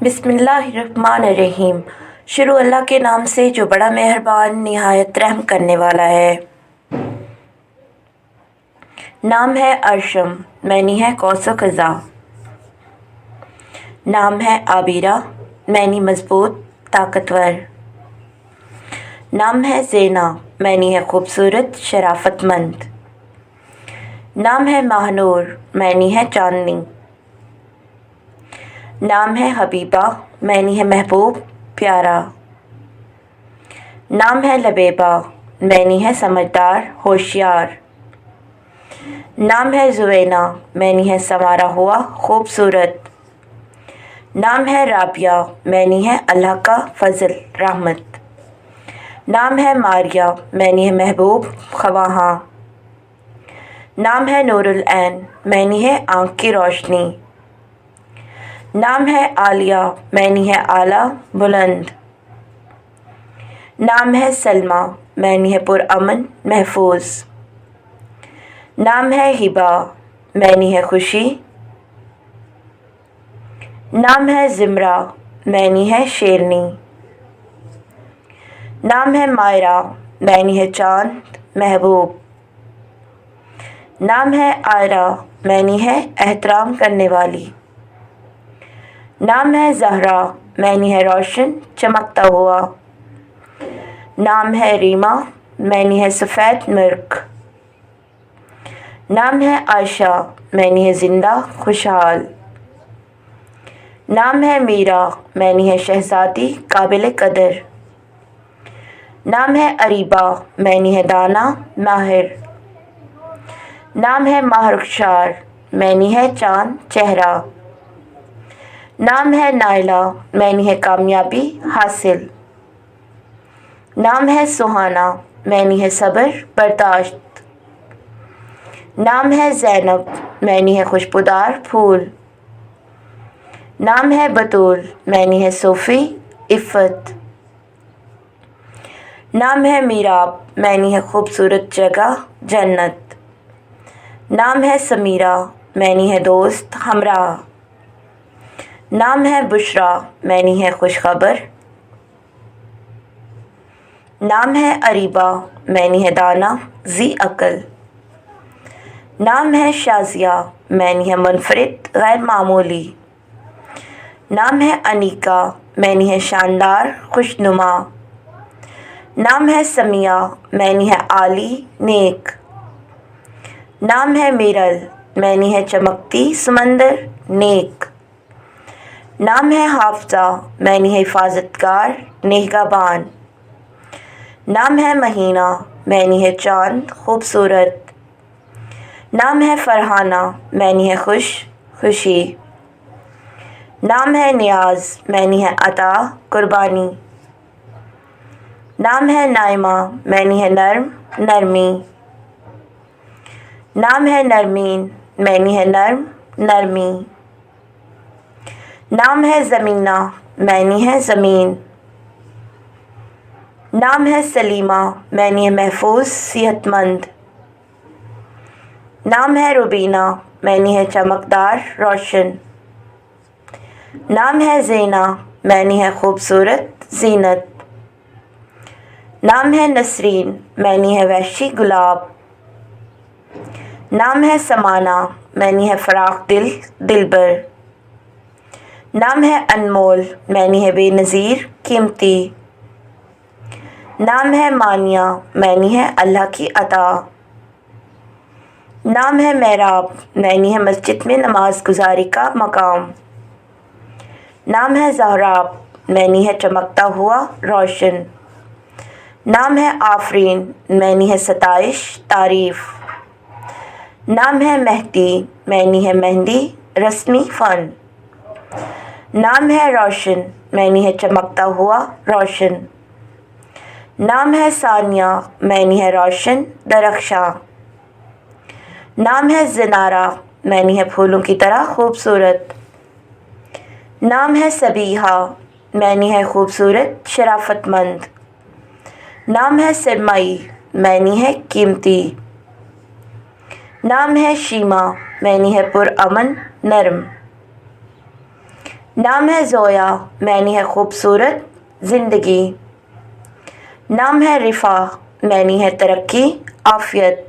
बिस्मिल्लाहिर्रहमानिर्रहीम। शुरू अल्लाह के नाम से जो बड़ा मेहरबान निहायत रहम करने वाला है। नाम है अरशम, मैनी है कौसो क़ज़ा। नाम है आबिरा, मैनी मज़बूत ताकतवर। नाम है ज़ेना, मैनी है खूबसूरत शराफतमंद। नाम है महानूर, मैनी है चांदनी। नाम है हबीबा, मैनी है महबूब प्यारा। नाम है लबेबा, मैनी है समझदार होशियार। नाम है ज़ुवैना, मैनी है संवारा हुआ खूबसूरत। नाम है राबिया, मैनी है अल्लाह का फ़ज़ल रहमत। नाम है मारिया, मैनी है महबूब ख़वाहा। नाम है नूरुल ऐन, मैनी है आँख की रोशनी। नाम है आलिया, मैनी है आला बुलंद। नाम है सलमा, मैनी है पुरअमन महफूज। नाम है हिबा, मैनी है खुशी। नाम है ज़िमरा, मैनी है शेरनी। नाम है मायरा, मैनी है चाँद महबूब। नाम है आयरा, मैनी है एहतराम करने वाली। नाम है ज़हरा, मैनी है रोशन चमकता हुआ। नाम है रीमा, मैनी है सफ़ेद मिर्क। नाम है आयशा, मैनी है ज़िंदा खुशहाल। नाम है मीरा, मैनी है शहज़ादी काबिल कदर। नाम है अरीबा, मैनी है दाना माहिर। नाम है महरुख़शार, मैनी है चाँद चेहरा। नाम है नाइला, मैनी है कामयाबी हासिल। नाम है सुहाना, मैनी है सब्र बर्दाश्त। नाम है ज़ैनब, मैनी है खुशबूदार फूल। नाम है बतूल, मैनी है सूफ़ी इफ़्फ़त। नाम है मीराब, मैनी है खूबसूरत जगह जन्नत। नाम है समीरा, मैनी है दोस्त हमरा। नाम है बुशरा, मैनी है खुशखबर। नाम है अरीबा, मैनी है दाना ज़ी अकल। नाम है शाज़िया, मैनी है मुनफ़रिद गैर मामूली। नाम है अनीका, मैनी है शानदार खुशनुमा। नाम है समिया, मैनी है आली नेक। नाम है मिरल, मैनी है चमकती समंदर नेक। नाम है हाफ़ज़ा, मैनी है हिफाजतगार निगहबान। नाम है महीना, मैनी है चाँद खूबसूरत। नाम है फ़रहाना, मैनी है खुशी। नाम है नियाज़, मैनी है अता कुर्बानी। नाम है नाइमा, मैनी है नरमी। नाम है नरमीन, मैनी है नरमी। नाम है ज़मीना, मैनी है ज़मीन। नाम है सलीमा, मैनी है महफूज सेहतमंद। नाम है रुबीना, मैनी है चमकदार रोशन। नाम है ज़ेना, मैनी है खूबसूरत ज़ीनत। नाम है नसरीन, मैनी है वहशी गुलाब। नाम है समाना, मैनी है फ़राख दिलबर। नाम है अनमोल, मैनी है बेनज़ीर कीमती। नाम है मानिया, मैनी है अल्लाह की अता। नाम है महराब, मैनी है मस्जिद में नमाज गुजारी का मकाम। नाम है ज़हराब, मैनी है चमकता हुआ रोशन। नाम है आफरीन, मैनी है सताइश तारीफ़। नाम है मेहदी, मैनी है मेहंदी रस्मी फ़न। नाम है रोशन, मैनी है चमकता हुआ रोशन। नाम है सानिया, मैनी है रोशन दरख्शां। नाम है ज़नारा, मैनी है फूलों की तरह खूबसूरत। नाम है सबीहा, मैनी है खूबसूरत शराफतमंद। नाम है सरमई, मैनी है कीमती। नाम है शीमा, मैनी है पुरअमन नरम। نام ہے زویا معنی ہے خوبصورت زندگی. نام ہے رفا معنی ہے ترقی عافیت.